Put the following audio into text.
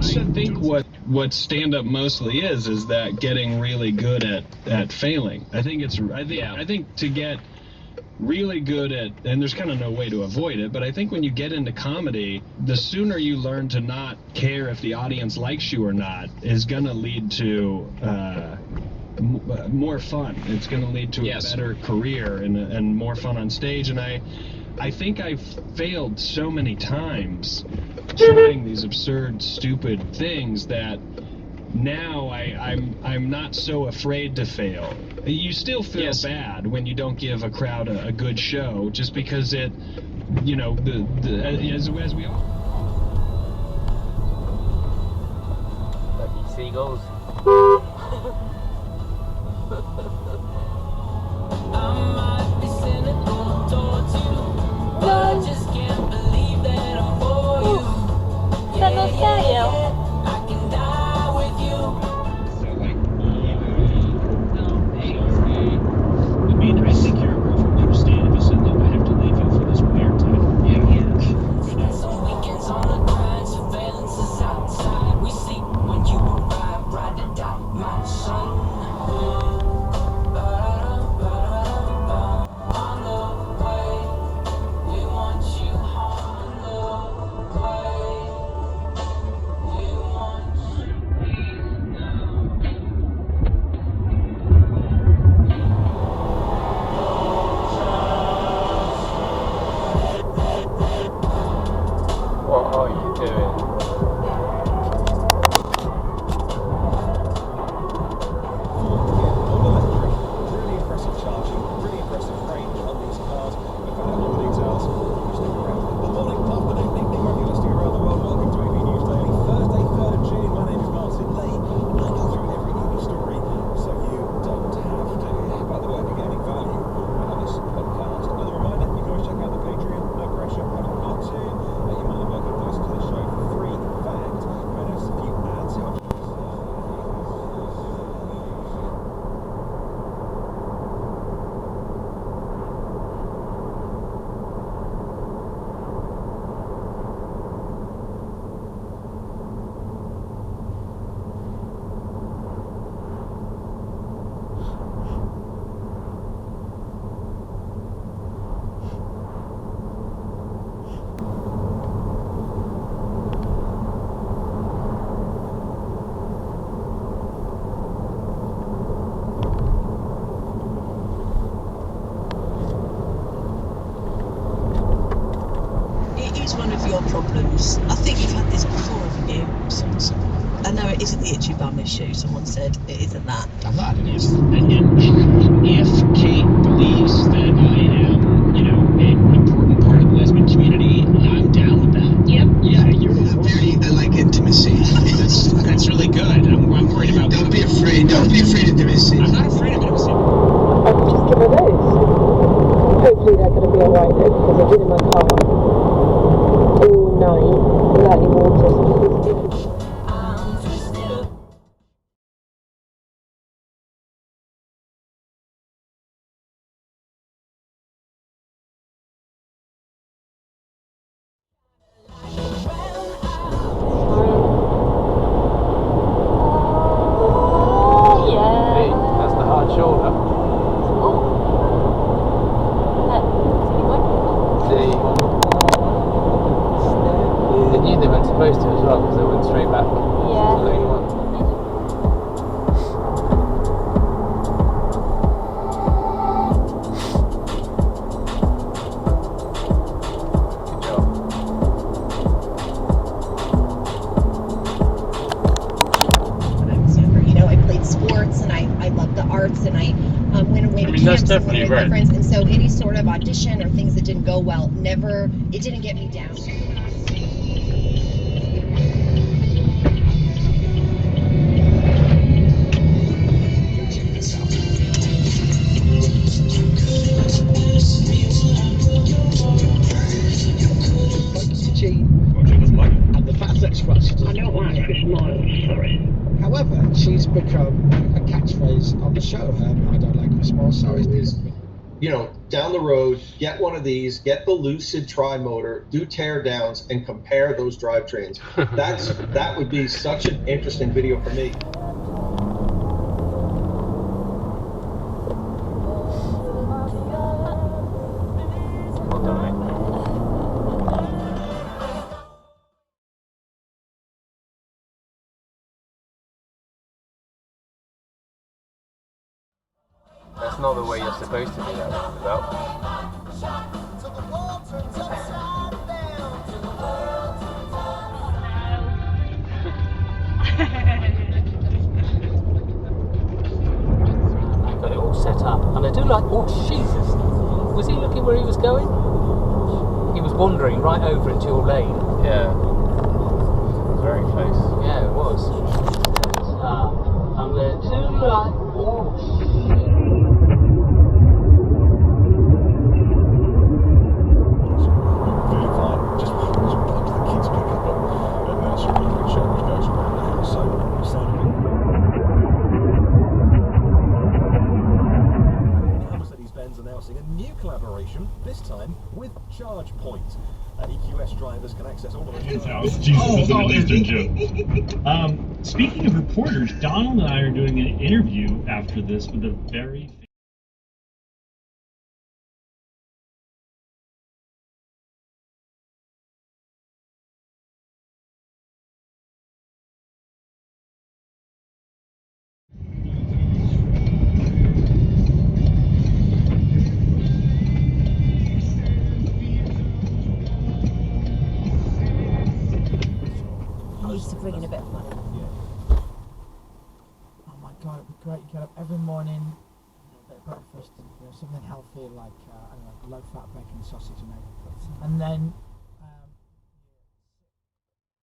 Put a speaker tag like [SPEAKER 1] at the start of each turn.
[SPEAKER 1] think what stand-up mostly is that getting really good at failing. I think to get really good at, and there's kind of no way to avoid it, but I think when you get into comedy, the sooner you learn to not care if the audience likes you or not is going to lead to more fun. It's going to lead to a better career and more fun on stage. And I think I've failed so many times trying these absurd, stupid things that now I'm not so afraid to fail. You still feel bad when you don't give a crowd a good show, just because it, you know, as we all.
[SPEAKER 2] Lucky seagulls.
[SPEAKER 3] I might be cynical towards you, but I just can't believe that I'm for you. Yeah, I can die with you.
[SPEAKER 1] So like, I mean, I think your girlfriend would understand if you said, look, I have to leave you for this weird time.
[SPEAKER 3] Spend some weekends on the grind, surveillance is outside. We sleep when you arrive, ride or die, my son. On the way, we want you on the way. We want you now.
[SPEAKER 2] What are you doing?
[SPEAKER 4] Really impressive charging, really impressive range on these cars. We'll find out all the details. You stick around. Good morning, afternoon, evening, wherever you're listening around the world. Welcome to AV News Daily, Thursday, 3rd of June. My name is Martin Lee. I go through every EV story so you don't have to. By the way, if you're getting value on this podcast, another reminder, you can always check out the Patreon, no pressure, but if not to, you might have welcome those to the show for free. In fact, I noticed a few ads help.
[SPEAKER 5] It is one of your problems. I think you've had this before, haven't you? I know it isn't the itchy bum issue. Someone said it isn't that.
[SPEAKER 1] I've had it is. And if Kate believes that I am, you know, an important part of the lesbian community, I'm down with that.
[SPEAKER 5] Yep.
[SPEAKER 1] Yeah, you're
[SPEAKER 6] I like intimacy.
[SPEAKER 1] that's really good. I'm worried about.
[SPEAKER 6] Don't be afraid. Don't be afraid of intimacy.
[SPEAKER 1] I'm not afraid of intimacy.
[SPEAKER 7] I've just given those. Hopefully they're going to be alright though, because I've been in my car all night, learning water.
[SPEAKER 3] I'm twisted up.
[SPEAKER 2] Hey, that's the hard shoulder. See, they knew they weren't supposed to as well, because they went straight back to lane one. Good job.
[SPEAKER 8] When I was younger, you know, I played sports and I loved the arts, and I went away to camps and went away with my friends, and so any sort of audition or things that didn't go well, it didn't get me down.
[SPEAKER 6] And the fact that she doesn't.
[SPEAKER 9] I don't like to smile, sorry.
[SPEAKER 6] However, she's become a catchphrase on the show. I don't like Christmas, sorry.
[SPEAKER 10] you know, down the road, get one of these, get the Lucid tri-motor, do tear downs, and compare those drivetrains. That would be such an interesting video for me.
[SPEAKER 2] That's not the way you're supposed to do that roundabout. Got it all set up, and I do like. Oh Jesus! Was he looking where he was going? He was wandering right over into your lane. Yeah. Very close. Yeah, it was. I'm there too right.
[SPEAKER 4] Announcing a new collaboration, this time with ChargePoint. EQS drivers can access all of
[SPEAKER 11] His house. Jesus, that's an instant joke. Speaking of reporters, Donald and I are doing an interview after this with a very
[SPEAKER 8] Needs to bring in a bit of money.
[SPEAKER 12] Oh my god, it'd be great. You get up every morning, bit of breakfast, you know, something healthy like I don't know, low-fat bacon, sausage, and egg, and then